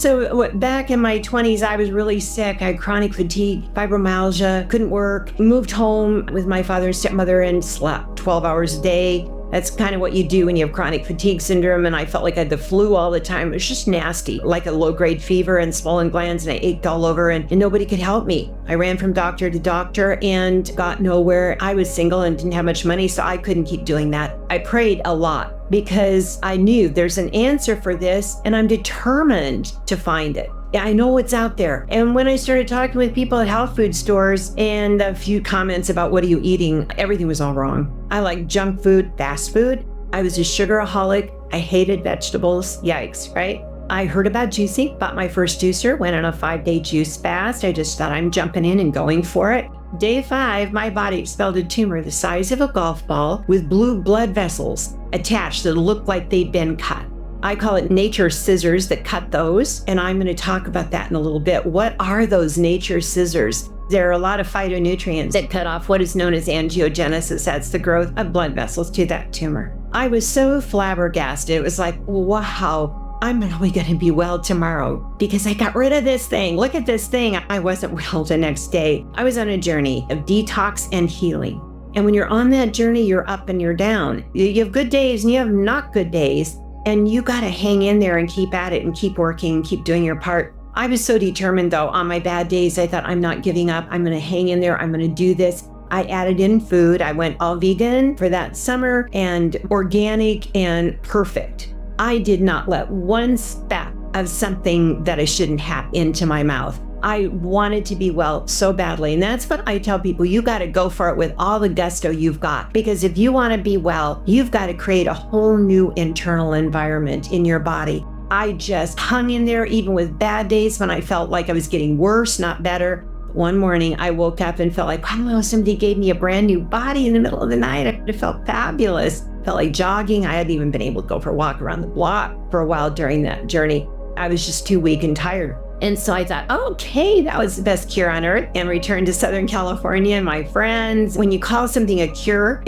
Back in my 20s, I was really sick. I had chronic fatigue, fibromyalgia, couldn't work, moved home with my father and stepmother and slept 12 hours a day. That's kind of what you do when you have chronic fatigue syndrome. And I felt like I had the flu all the time. It was just nasty, like a low-grade fever and swollen glands, and I ached all over and nobody could help me. I ran from doctor to doctor and got nowhere. I was single and didn't have much money, so I couldn't keep doing that. I prayed a lot because I knew there's an answer for this and I'm determined to find it. I know it's out there. And when I started talking with people at health food stores and a few comments about what are you eating, everything was all wrong. I like junk food, fast food. I was a sugaraholic. I hated vegetables. Yikes, right? I heard about juicing, bought my first juicer, went on a 5-day juice fast. I just thought I'm jumping in and going for it. Day 5, my body expelled a tumor the size of a golf ball with blue blood vessels attached that looked like they'd been cut. I call it nature scissors that cut those, and I'm going to talk about that in a little bit. What are those nature scissors? There are a lot of phytonutrients that cut off what is known as angiogenesis. That's the growth of blood vessels to that tumor. I was so flabbergasted. It was like, wow, I'm really going to be well tomorrow because I got rid of this thing. Look at this thing. I wasn't well the next day. I was on a journey of detox and healing. And when you're on that journey, you're up and you're down. You have good days and you have not good days. And you got to hang in there and keep at it and keep working and keep doing your part. I was so determined though, on my bad days, I thought I'm not giving up. I'm going to hang in there. I'm going to do this. I added in food. I went all vegan for that summer and organic and perfect. I did not let one speck of something that I shouldn't have into my mouth. I wanted to be well so badly. And that's what I tell people. You got to go for it with all the gusto you've got. Because if you want to be well, you've got to create a whole new internal environment in your body. I just hung in there even with bad days when I felt like I was getting worse, not better. One morning I woke up and felt like, wow, somebody gave me a brand new body in the middle of the night. I felt fabulous. Felt like jogging. I hadn't even been able to go for a walk around the block for a while during that journey. I was just too weak and tired. And so I thought, okay, that was the best cure on earth, and returned to Southern California and my friends. When you call something a cure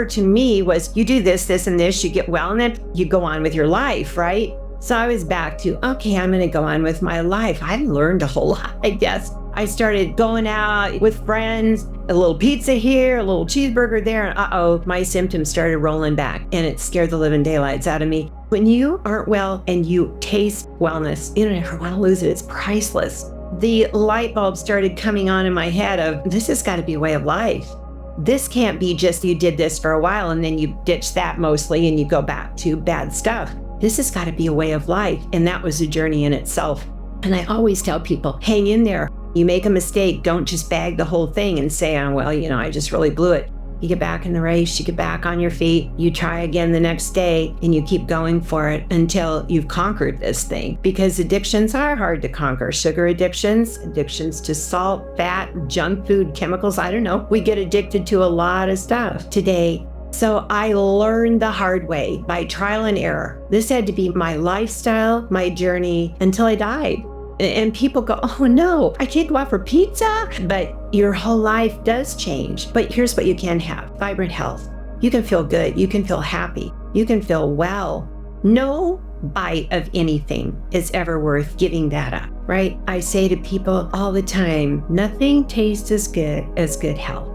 to me was you do this, this, and this, you get well, and then you go on with your life, right? So I was back to, okay, I'm going to go on with my life. I learned a whole lot, I guess. I started going out with friends, a little pizza here, a little cheeseburger there, and my symptoms started rolling back, and it scared the living daylights out of me. When you aren't well and you taste wellness, you don't ever want to lose it. It's priceless. The light bulb started coming on in my head of, this has got to be a way of life. This can't be just you did this for a while and then you ditch that mostly and you go back to bad stuff. This has got to be a way of life. And that was a journey in itself. And I always tell people, hang in there. You make a mistake, don't just bag the whole thing and say, I just really blew it. You get back in the race, you get back on your feet, you try again the next day, and you keep going for it until you've conquered this thing. Because addictions are hard to conquer. Sugar addictions to salt, fat, junk food, chemicals, I don't know. We get addicted to a lot of stuff today. So I learned the hard way by trial and error. This had to be my lifestyle, my journey until I died. And people go, oh no, I can't go out for pizza. But your whole life does change. But here's what you can have, vibrant health. You can feel good. You can feel happy. You can feel well. No bite of anything is ever worth giving that up, right? I say to people all the time, nothing tastes as good health.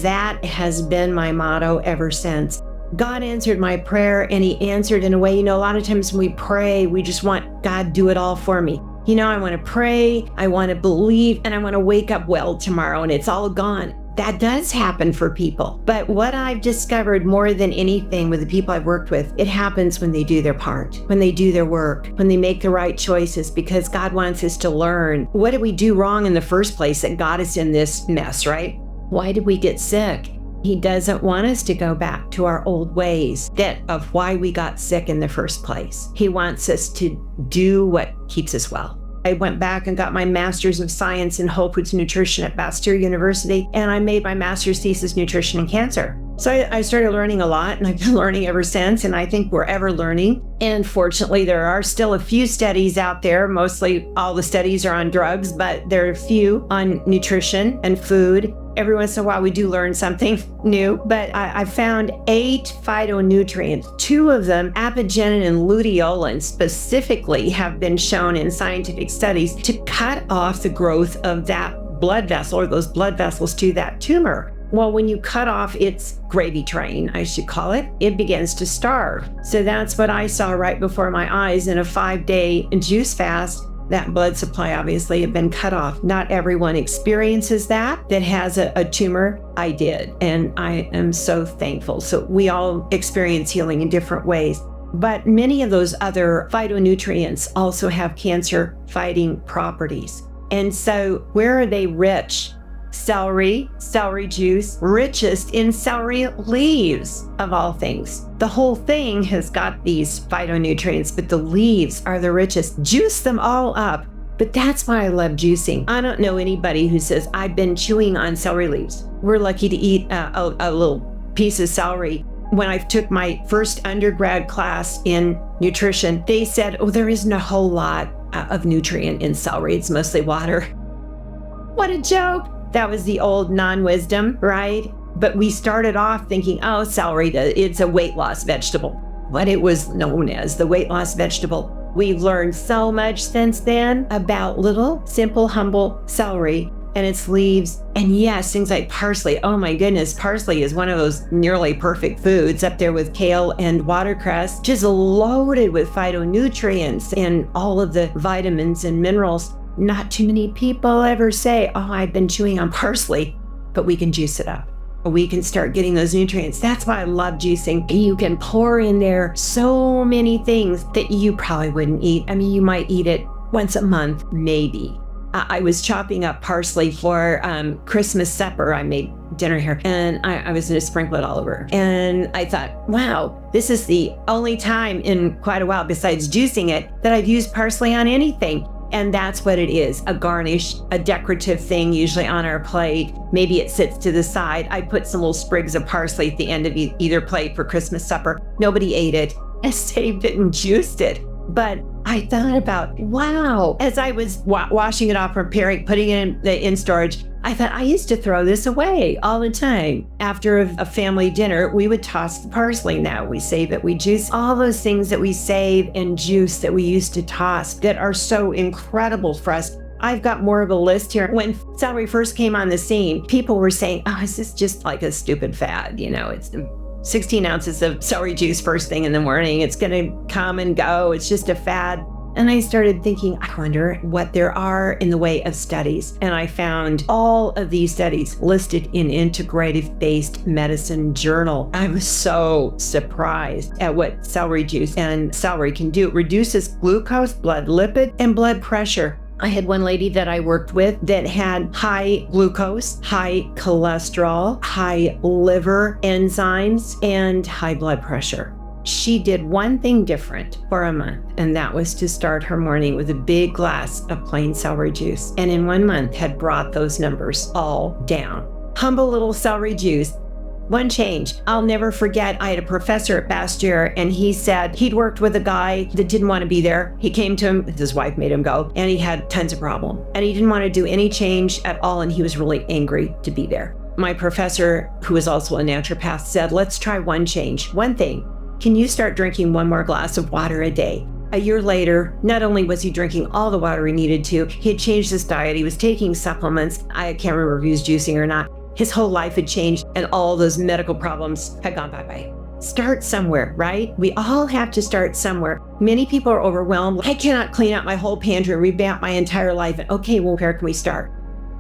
That has been my motto ever since. God answered my prayer, and he answered in a way, a lot of times when we pray, we just want God to do it all for me. I want to pray, I want to believe, and I want to wake up well tomorrow, and it's all gone. That does happen for people. But what I've discovered more than anything with the people I've worked with, it happens when they do their part, when they do their work, when they make the right choices, because God wants us to learn. What did we do wrong in the first place that got us in this mess, right? Why did we get sick? He doesn't want us to go back to our old ways of why we got sick in the first place. He wants us to do what keeps us well. I went back and got my master's of science in whole foods nutrition at Bastyr University, and I made my master's thesis nutrition and cancer. So I started learning a lot, and I've been learning ever since, and I think we're ever learning. And fortunately, there are still a few studies out there. Mostly all the studies are on drugs, but there are a few on nutrition and food. Every once in a while, we do learn something new, but I found 8 phytonutrients. 2 of them, apigenin and luteolin, specifically have been shown in scientific studies to cut off the growth of that blood vessel or those blood vessels to that tumor. Well, when you cut off its gravy train, I should call it, it begins to starve. So that's what I saw right before my eyes in a 5-day juice fast. That blood supply obviously had been cut off. Not everyone experiences that has a tumor. I did, and I am so thankful. So we all experience healing in different ways. But many of those other phytonutrients also have cancer-fighting properties. And so where are they rich? Celery juice, richest in celery leaves of all things. The whole thing has got these phytonutrients, but the leaves are the richest. Juice them all up. But that's why I love juicing. I don't know anybody who says, I've been chewing on celery leaves. We're lucky to eat a little piece of celery. When I took my first undergrad class in nutrition, they said, there isn't a whole lot of nutrient in celery. It's mostly water. What a joke. That was the old non-wisdom, right? But we started off thinking, celery, it's a weight loss vegetable. What it was known as, the weight loss vegetable. We've learned so much since then about little, simple, humble celery and its leaves. And yes, things like parsley. Oh my goodness, parsley is one of those nearly perfect foods up there with kale and watercress, just loaded with phytonutrients and all of the vitamins and minerals. Not too many people ever say, I've been chewing on parsley, but we can juice it up. We can start getting those nutrients. That's why I love juicing. You can pour in there so many things that you probably wouldn't eat. I mean, you might eat it once a month, maybe. I was chopping up parsley for Christmas supper. I made dinner here, and I was going to sprinkle it all over. And I thought, wow, this is the only time in quite a while, besides juicing it, that I've used parsley on anything. And that's what it is, a garnish, a decorative thing usually on our plate. Maybe it sits to the side. I put some little sprigs of parsley at the end of either plate for Christmas supper. Nobody ate it. I saved it and juiced it. But I thought about, wow, as I was washing it off, preparing, putting it in storage, I thought I used to throw this away all the time. After a family dinner, we would toss the parsley. Now we save it, we juice all those things that we save and juice that we used to toss that are so incredible for us. I've got more of a list here. When celery first came on the scene, people were saying, is this just like a stupid fad? It's 16 ounces of celery juice first thing in the morning. It's going to come and go. It's just a fad. And I started thinking, I wonder what there are in the way of studies. And I found all of these studies listed in Integrative-Based Medicine Journal. I was so surprised at what celery juice and celery can do. It reduces glucose, blood lipid, and blood pressure. I had one lady that I worked with that had high glucose, high cholesterol, high liver enzymes, and high blood pressure. She did one thing different for a month, and that was to start her morning with a big glass of plain celery juice. And in 1 month had brought those numbers all down. Humble little celery juice. One change. I'll never forget, I had a professor at Bastyr, and he said he'd worked with a guy that didn't want to be there. He came to him, his wife made him go, and he had tons of problem. And he didn't want to do any change at all, and he was really angry to be there. My professor, who is also a naturopath, said, let's try one change, one thing. Can you start drinking 1 more glass of water a day? A year later, not only was he drinking all the water he needed to, he had changed his diet, he was taking supplements. I can't remember if he was juicing or not. His whole life had changed, and all those medical problems had gone bye-bye. Start somewhere, right? We all have to start somewhere. Many people are overwhelmed. I cannot clean out my whole pantry and revamp my entire life. Okay, well, where can we start?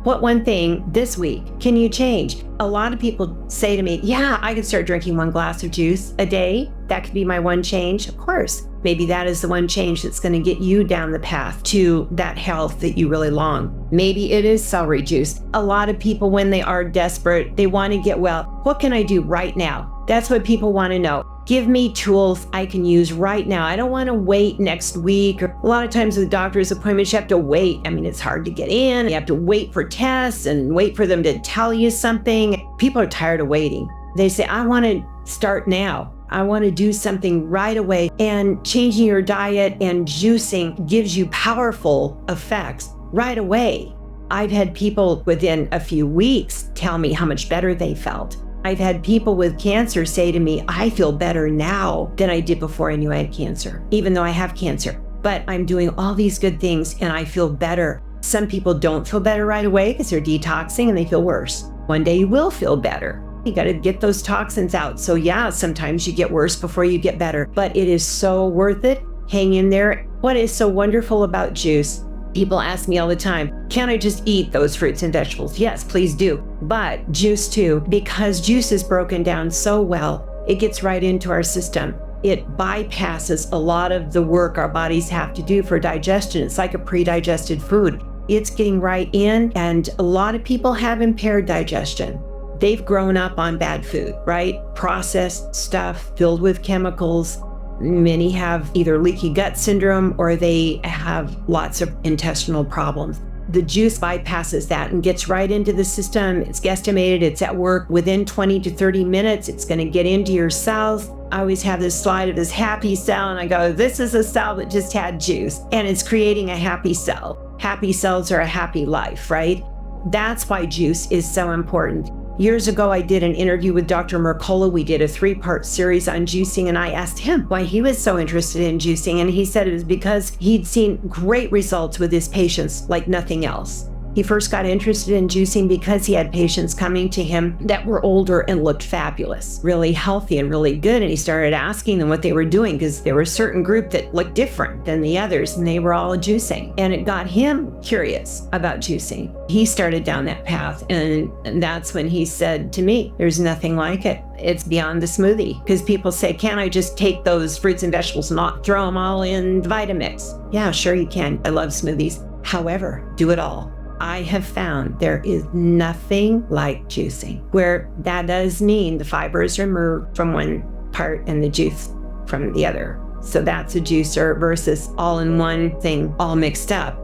What one thing this week can you change? A lot of people say to me, yeah, I could start drinking 1 glass of juice a day. That could be my one change. Of course, maybe that is the one change that's going to get you down the path to that health that you really long. Maybe it is celery juice. A lot of people, when they are desperate, they want to get well. What can I do right now? That's what people want to know. Give me tools I can use right now. I don't want to wait next week. Or a lot of times with doctor's appointments, you have to wait. I mean, it's hard to get in. You have to wait for tests and wait for them to tell you something. People are tired of waiting. They say, I want to start now. I want to do something right away. And changing your diet and juicing gives you powerful effects right away. I've had people within a few weeks tell me how much better they felt. I've had people with cancer say to me, I feel better now than I did before I knew I had cancer, even though I have cancer. But I'm doing all these good things and I feel better. Some people don't feel better right away because they're detoxing and they feel worse. One day you will feel better. You got to get those toxins out. So yeah, sometimes you get worse before you get better, but it is so worth it. Hang in there. What is so wonderful about juice? People ask me all the time, can I just eat those fruits and vegetables? Yes, please do. But juice too, because juice is broken down so well, it gets right into our system. It bypasses a lot of the work our bodies have to do for digestion. It's like a pre-digested food. It's getting right in, and a lot of people have impaired digestion. They've grown up on bad food, right? Processed stuff filled with chemicals. Many have either leaky gut syndrome or they have lots of intestinal problems. The juice bypasses that and gets right into the system. It's guesstimated it's at work within 20 to 30 minutes. It's going to get into your cells. I always have this slide of this happy cell, and I go, this is a cell that just had juice, and it's creating a happy cell. Happy cells are a happy life, right? That's why juice is so important. Years ago, I did an interview with Dr. Mercola. We did a 3-part series on juicing, and I asked him why he was so interested in juicing, and he said it was because he'd seen great results with his patients like nothing else. He first got interested in juicing because he had patients coming to him that were older and looked fabulous, really healthy and really good. And he started asking them what they were doing because there were a certain group that looked different than the others, and they were all juicing. And it got him curious about juicing. He started down that path, and that's when he said to me, there's nothing like it. It's beyond the smoothie. Because people say, can't I just take those fruits and vegetables and not throw them all in the Vitamix? Yeah, sure you can. I love smoothies. However, do it all. I have found there is nothing like juicing, where that does mean the fiber is removed from one part and the juice from the other. So that's a juicer versus all in one thing, all mixed up.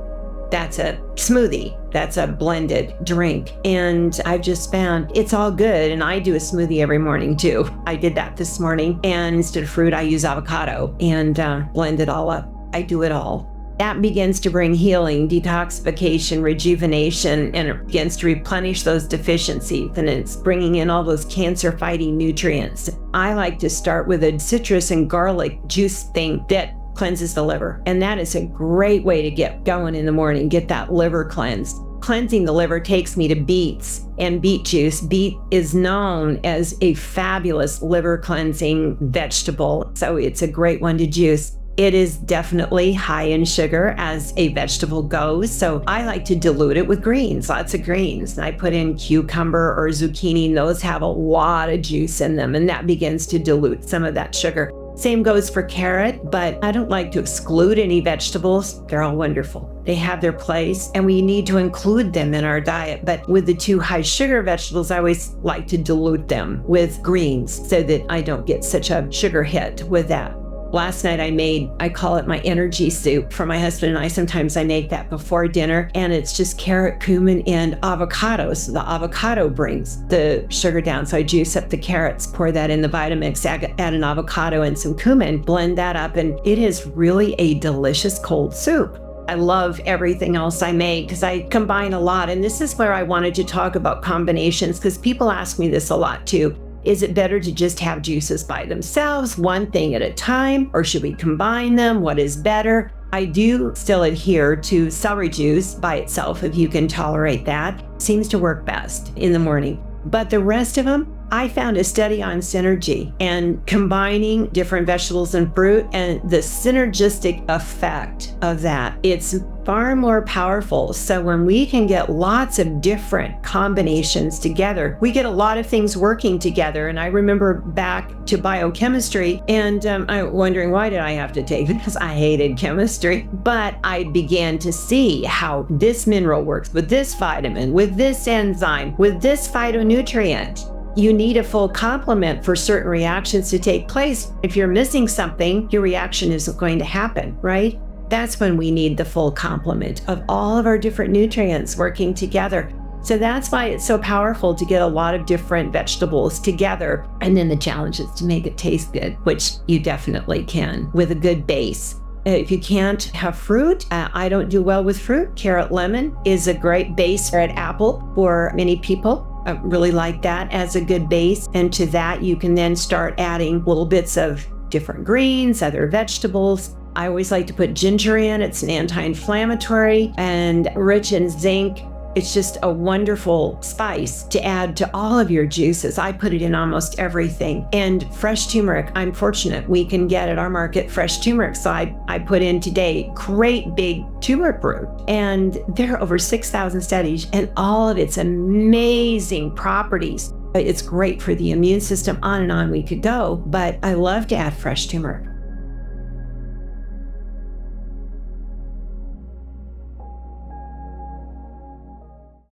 That's a smoothie. That's a blended drink. And I've just found it's all good. And I do a smoothie every morning too. I did that this morning. And instead of fruit, I use avocado and blend it all up. I do it all. That begins to bring healing, detoxification, rejuvenation, and it begins to replenish those deficiencies, and it's bringing in all those cancer-fighting nutrients. I like to start with a citrus and garlic juice thing that cleanses the liver, and that is a great way to get going in the morning, get that liver cleansed. Cleansing the liver takes me to beets and beet juice. Beet is known as a fabulous liver cleansing vegetable, so it's a great one to juice. It is definitely high in sugar as a vegetable goes, so I like to dilute it with greens, lots of greens. And I put in cucumber or zucchini, and those have a lot of juice in them, and that begins to dilute some of that sugar. Same goes for carrot, but I don't like to exclude any vegetables. They're all wonderful. They have their place, and we need to include them in our diet. But with the 2 high sugar vegetables, I always like to dilute them with greens so that I don't get such a sugar hit with that. Last night I call it my energy soup for my husband and I. Sometimes I make that before dinner, and it's just carrot, cumin, and avocado. So the avocado brings the sugar down. So I juice up the carrots, pour that in the Vitamix, add an avocado and some cumin, blend that up, and it is really a delicious cold soup. I love everything else I make because I combine a lot. And this is where I wanted to talk about combinations, because people ask me this a lot too. Is it better to just have juices by themselves, one thing at a time, or should we combine them? What is better? I do still adhere to celery juice by itself if you can tolerate that. Seems to work best in the morning. But the rest of them, I found a study on synergy and combining different vegetables and fruit and the synergistic effect of that. It's far more powerful. So when we can get lots of different combinations together, we get a lot of things working together. And I remember back to biochemistry, and I'm wondering, why did I have to take it? Because I hated chemistry. But I began to see how this mineral works with this vitamin, with this enzyme, with this phytonutrient. You need a full complement for certain reactions to take place. If you're missing something, your reaction isn't going to happen, right? That's when we need the full complement of all of our different nutrients working together. So that's why it's so powerful to get a lot of different vegetables together. And then the challenge is to make it taste good, which you definitely can with a good base. If you can't have fruit, I don't do well with fruit. Carrot lemon is a great base. Red apple for many people. I really like that as a good base. And to that, you can then start adding little bits of different greens, other vegetables. I always like to put ginger in. It's an anti-inflammatory and rich in zinc. It's just a wonderful spice to add to all of your juices. I put it in almost everything. And fresh turmeric, I'm fortunate we can get at our market fresh turmeric. So I put in today great big turmeric root. And there are over 6,000 studies and all of its amazing properties. It's great for the immune system, on and on we could go, but I love to add fresh turmeric.